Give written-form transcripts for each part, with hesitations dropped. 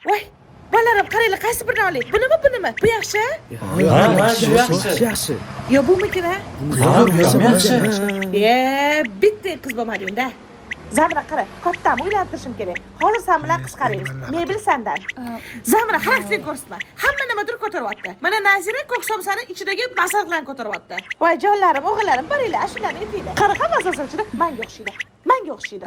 Voy, bolalar qaranglar, qaysi birini oling? Bunimi? Bu yaxshi? Yaxshi. Yo, bumikina? Yaxshi. Bitta qiz bo'lmading-da. Zamira qara, kattami uylantirishim kerak. Hozir sen bilan qishqaramiz. Mebel sendan. Zamira, xarakter ko'rsatma. Hamma nima dur ko'taryapti. Mana Nazira ko'ksomsani ichidagi masallarni ko'taryapti. Voy jonlarim, o'g'illarim, boringlar, ashulani aytinglar. Qara, hammasi ichida menga o'xshaydi.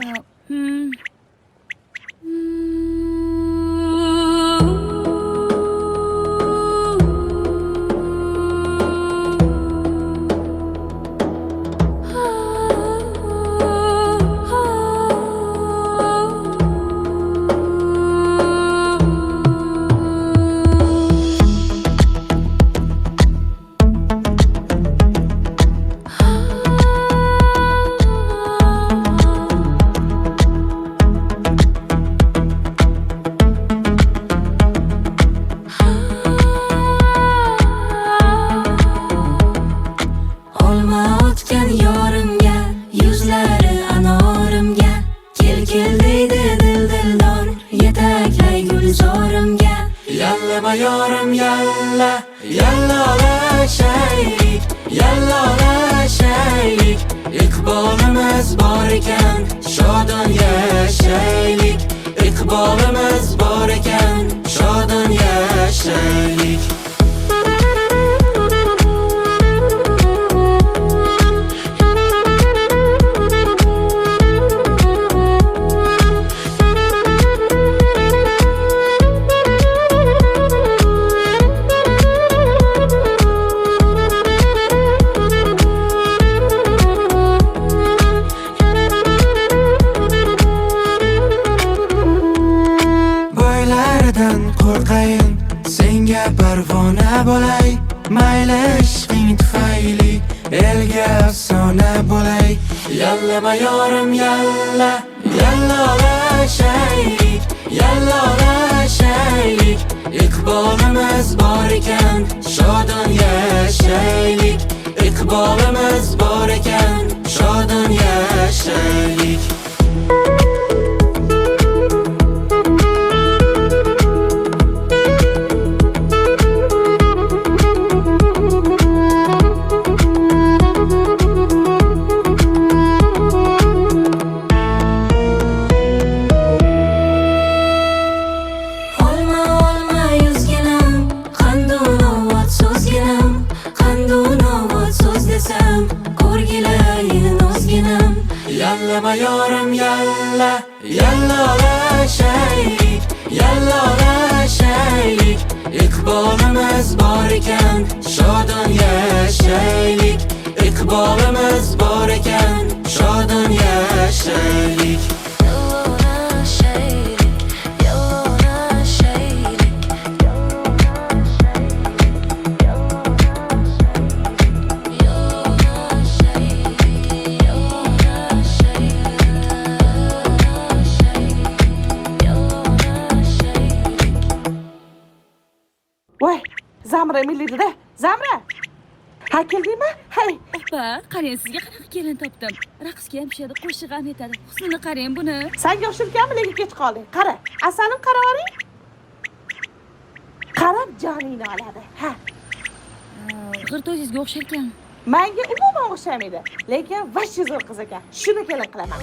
İqbolimiz bor ekan, shodon yashaylik. Iqbolimiz bor ekan, shodon yashaylik. Qo'rqayin, senga parvona bo'lay. Mayli ishqing tufayli elga afsona bo'lay. Yalla mayorim yalla, yalla olashaylik, yalla olashaylik. Iqbolimiz bor ekan, shodon yashaylik. Iqbolimiz bor ekan, shodon yashaylik. Yalla mayorim yalla, yalla olashaylik, yalla olashaylik. Iqbolimiz bor ekan, shodon yashaylik. Iqbolimiz bor ekan, shodon yashaylik. Voy, Zamira milliydi-da. Zamira. Ha, keldingmi? Hay. Oppa, qarang, sizga qanaqa kelin topdim. Raqsga ham tushadi, qo'shiq ham aytadi. Husnini qarang buni. Senga o'xshirkanmi, lekin kech qolding. Qara, asalim qaravering. Qarab joningni oladi. Ha. G'irtozingizga o'xshar ekan. Menga umuman o'xshamaydi, lekin vashchi zo'r qiz ekan. Shuni kelin qilaman.